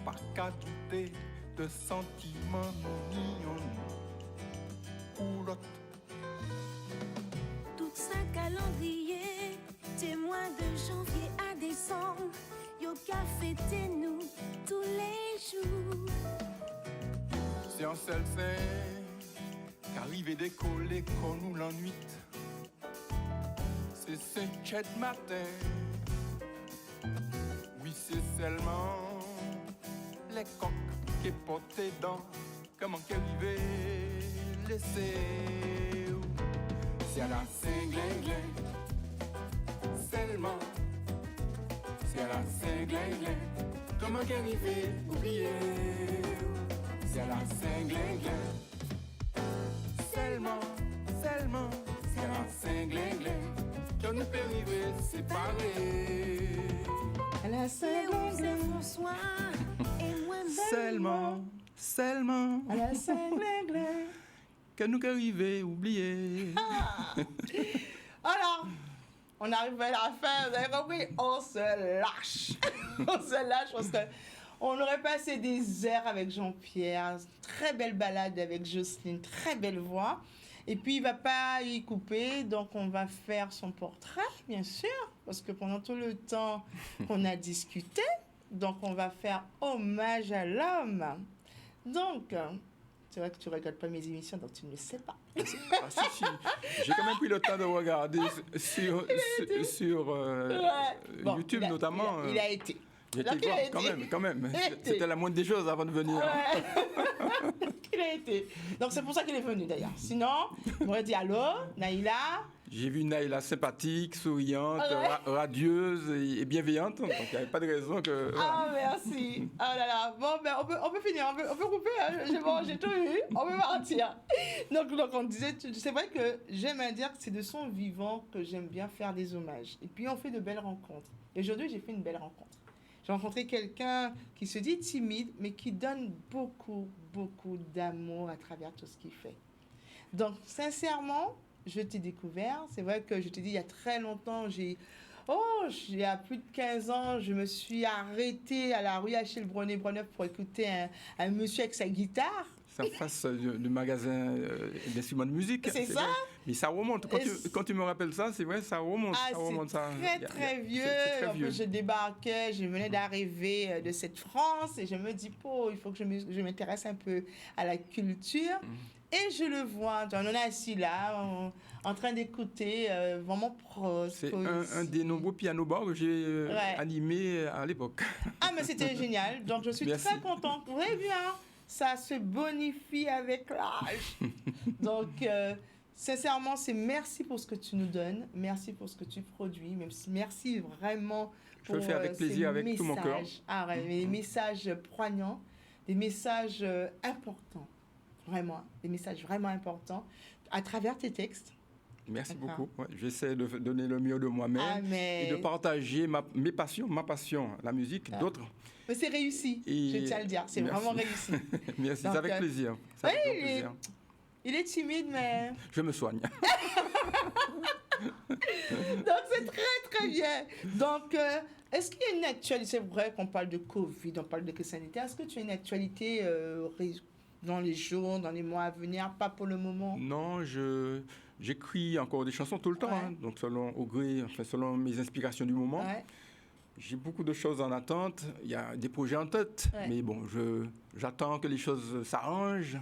pas qu'à douter de sentiments mignons pour l'autre. Tout ça calendrier, témoin de janvier à décembre, yo qu'a fêté nous tous les jours. C'est un seul saint qu'arrive décoller qu'on nous l'ennuie. C'est Saint-Chet matin. Oui, c'est seulement les coques qui portent dans. Comment qu'elle arrive laisser. C'est à la Saint-Glinglin. Seulement. C'est à la Saint-Glinglin. Comment qu'elle arrive oublier. C'est à la Saint-Glinglin. Seulement, seulement, c'est à la Saint-Glinglin qu'on ne peut arriver séparés. À la Les Saint-Glinglin. c'est François et moi-même. Seulement, À la Saint-Glinglin. que nous arriver oublier. Alors, on arrive à la fin, vous avez compris? On se lâche. On se lâche parce que on aurait passé des heures avec Jean-Pierre. Très belle balade avec Jocelyne, très belle voix. Et puis, il ne va pas y couper, donc on va faire son portrait, bien sûr, parce que pendant tout le temps qu'on a discuté, donc on va faire hommage à l'homme. Donc, c'est vrai que tu ne regardes pas mes émissions, donc tu ne le sais pas. Ah, si. J'ai quand même pris le temps de regarder sur Ouais. Bon, YouTube il a- notamment. Il a été. J'ai Donc, été il a voir été. quand même. Il a été. C'était la moindre des choses avant de venir. Ouais. Il a été. Donc c'est pour ça qu'il est venu d'ailleurs. Sinon, on aurait dit allô, Naïla. J'ai vu Naïla sympathique, souriante, Ouais. radieuse et bienveillante. Donc il n'y avait pas de raison que. Voilà. Ah merci. Oh là là. Bon ben on peut finir, on peut couper. Hein. J'ai tout eu. On peut partir. Donc on disait, c'est vrai que j'aime à dire que c'est de son vivant que j'aime bien faire des hommages. Et puis on fait de belles rencontres. Et aujourd'hui j'ai fait une belle rencontre. J'ai rencontré quelqu'un qui se dit timide, mais qui donne beaucoup, beaucoup d'amour à travers tout ce qu'il fait. Donc, sincèrement, je t'ai découvert. C'est vrai que je t'ai dit il y a très longtemps, il y a plus de 15 ans, je me suis arrêtée à la rue Achille Brunet-Breneuf pour écouter un monsieur avec sa guitare. C'est en face du magasin d'instruments de musique. C'est ça? vrai. Mais ça remonte. Et Quand tu me rappelles ça, c'est vrai, ça remonte. Ah, ça remonte ça. c'est très vieux. C'est très En vieux. plus, je débarquais, je venais d'arriver de cette France et je me dis, il faut que je m'intéresse un peu à la culture. Et je le vois, on est assis là, en train d'écouter vraiment prose. C'est poésie. un des nombreux piano-bars que j'ai Ouais. animé à l'époque. Ah, mais c'était génial. Donc, je suis Merci. très contente. Vous avez vu, hein? Ça se bonifie avec l'âge. Donc, sincèrement, c'est merci pour ce que tu nous donnes. Merci pour ce que tu produis. Merci vraiment Je pour le fais avec ces plaisir, avec tout mon cœur. messages. Ah, ouais, des messages poignants, des messages importants. Vraiment, des messages vraiment importants à travers tes textes. Merci D'accord. beaucoup. Ouais, j'essaie de donner le mieux de moi-même Ah, mais, et de partager ma passion, la musique, Ah. d'autres. mais c'est réussi, Et- je tiens à le dire. C'est Merci. vraiment réussi. Merci, Donc, c'est avec plaisir. C'est avec oui, grand plaisir. Il est timide, mais... Je me soigne. Donc, c'est très, très bien. Donc, est-ce qu'il y a une actualité? C'est vrai qu'on parle de Covid, on parle de crise sanitaire. Est-ce que tu as une actualité dans les jours, dans les mois à venir? Pas pour le moment. Non, j'écris encore des chansons tout le temps, Ouais. hein. Donc selon mes inspirations du moment. Ouais. J'ai beaucoup de choses en attente. Il y a des projets en tête, Ouais. mais bon, j'attends que les choses s'arrangent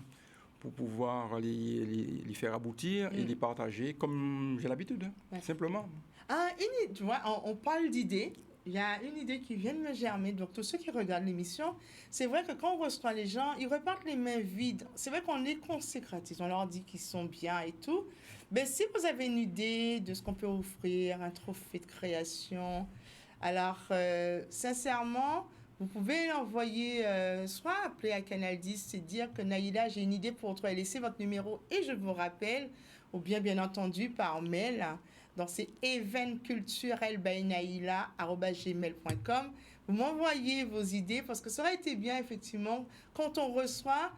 pour pouvoir les faire aboutir et les partager comme j'ai l'habitude, Ouais. simplement. Ah, tu vois, on parle d'idées. Il y a une idée qui vient de me germer. Donc, tous ceux qui regardent l'émission, c'est vrai que quand on reçoit les gens, ils repartent les mains vides. C'est vrai qu'on les consécratise. On leur dit qu'ils sont bien et tout. Mais si vous avez une idée de ce qu'on peut offrir, un trophée de création, alors, sincèrement, vous pouvez l'envoyer, soit appeler à Canal 10 et dire que Naïla, j'ai une idée pour toi, et laissez votre numéro et je vous rappelle, ou bien entendu par mail, donc c'est eventculturelbynaïla@gmail.com. Vous m'envoyez vos idées parce que ça aurait été bien, effectivement, quand on reçoit,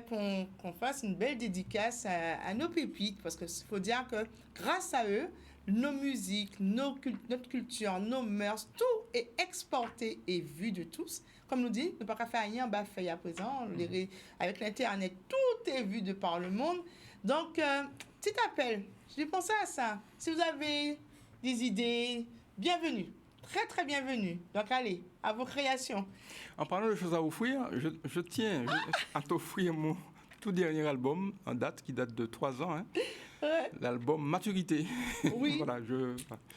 qu'on fasse une belle dédicace à nos pépites, parce qu'il faut dire que grâce à eux, nos musiques, notre culture, nos mœurs, tout est exporté et vu de tous. Comme nous dit, ne pas qu'à faire rien, bah fait à présent. Avec l'Internet, tout est vu de par le monde. Donc, petit appel, j'ai pensé à ça. Si vous avez des idées, bienvenue. Très, très bienvenue. Donc, allez, à vos créations. En parlant de choses à offrir, je tiens à t'offrir mon tout dernier album en date, qui date de 3 ans. Hein. Ouais. L'album Maturité. Oui. Voilà,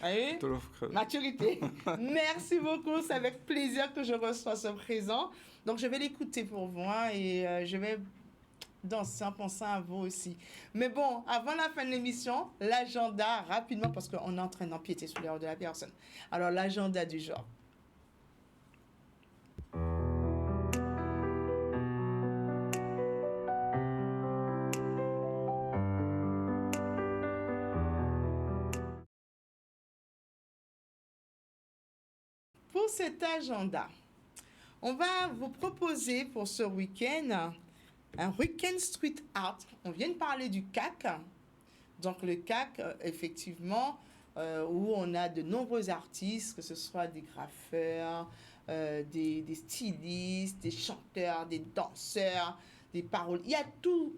Allez, te l'offre. maturité. Merci beaucoup. C'est avec plaisir que je reçois ce présent. Donc, je vais l'écouter pour vous hein, et je vais danser en pensant à vous aussi. Mais bon, avant la fin de l'émission, l'agenda, rapidement, parce qu'on est en train d'empiéter sur l'heure de la personne. Alors, l'agenda du genre. Pour cet agenda, on va vous proposer pour ce week-end un week-end street art. On vient de parler du CAC. Donc le CAC, effectivement, où on a de nombreux artistes, que ce soit des graffeurs, des stylistes, des chanteurs, des danseurs, des paroles. Il y a tout,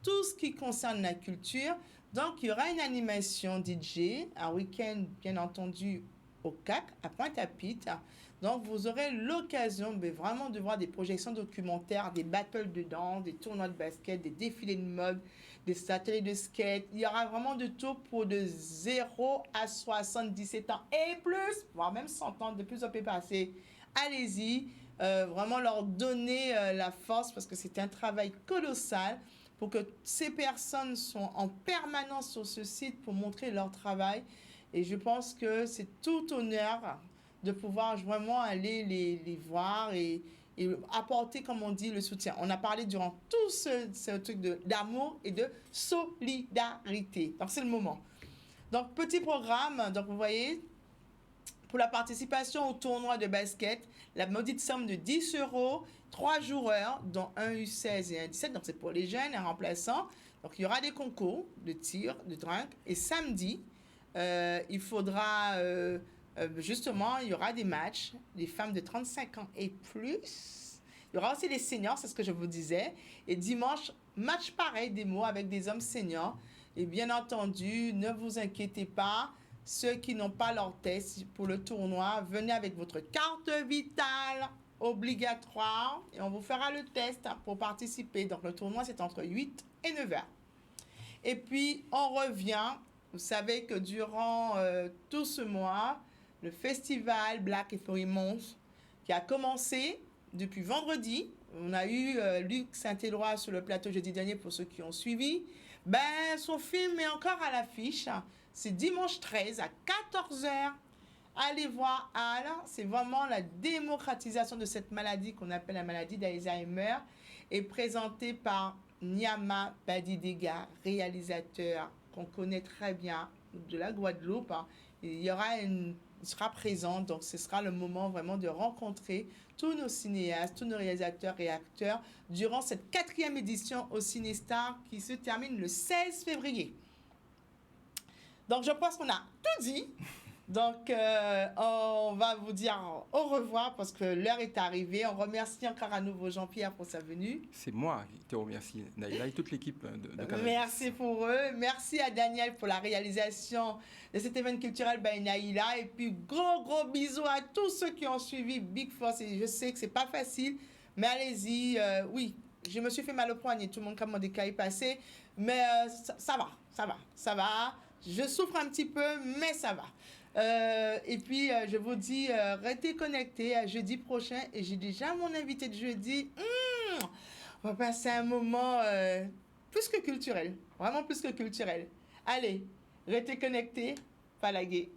tout ce qui concerne la culture. Donc il y aura une animation DJ, un week-end bien entendu au CAC, à Pointe-à-Pitre. Donc, vous aurez l'occasion vraiment de voir des projections documentaires, des battles de danse, des tournois de basket, des défilés de mode, des ateliers de skate. Il y aura vraiment de tout pour de 0 à 77 ans et plus, voire même 100 ans, de plus en plus passé. Allez-y, vraiment leur donner la force parce que c'est un travail colossal pour que ces personnes soient en permanence sur ce site pour montrer leur travail. Et je pense que c'est tout honneur de pouvoir vraiment aller les voir et apporter, comme on dit, le soutien. On a parlé durant tout ce truc d'amour et de solidarité. Donc, c'est le moment. Donc, petit programme. Donc, vous voyez, pour la participation au tournoi de basket, la maudite somme de 10 €, 3 joueurs, dont un U16 et un 17. Donc, c'est pour les jeunes, un remplaçant. Donc, il y aura des concours de tir, de drink. Et samedi, il faudra, justement, il y aura des matchs, des femmes de 35 ans et plus. Il y aura aussi les seniors, c'est ce que je vous disais. Et dimanche, match pareil, des mots avec des hommes seniors. Et bien entendu, ne vous inquiétez pas, ceux qui n'ont pas leur test pour le tournoi, venez avec votre carte vitale obligatoire et on vous fera le test pour participer. Donc, le tournoi, c'est entre 8 et 9 heures. Et puis, on revient. Vous savez que durant tout ce mois, le festival Black History Month, qui a commencé depuis vendredi, on a eu Luc Saint-Éloi sur le plateau jeudi dernier pour ceux qui ont suivi, son film est encore à l'affiche. C'est dimanche 13 à 14 h. Allez voir Al, c'est vraiment la démocratisation de cette maladie qu'on appelle la maladie d'Alzheimer, et présentée par Nyama Badidega, réalisateur qu'on connaît très bien de la Guadeloupe. Il sera présent, donc ce sera le moment vraiment de rencontrer tous nos cinéastes, tous nos réalisateurs et acteurs durant cette 4e édition au Cinestar qui se termine le 16 février. Donc je pense qu'on a tout dit. Donc, on va vous dire au revoir parce que l'heure est arrivée. On remercie encore à nouveau Jean-Pierre pour sa venue. C'est moi qui te remercie, Naïla, et toute l'équipe de Canal+. Merci pour eux. Merci à Daniel pour la réalisation de cet événement culturel by Naïla. Et puis, gros bisous à tous ceux qui ont suivi Big Force. Et je sais que c'est pas facile, mais allez-y. Oui, je me suis fait mal au poignet. Tout le monde comment des cas est passé. Mais ça va. Je souffre un petit peu, mais ça va. Et puis, je vous dis, restez connectés à jeudi prochain. Et j'ai déjà mon invité de jeudi. On va passer un moment plus que culturel. Vraiment plus que culturel. Allez, restez connectés. Palagué.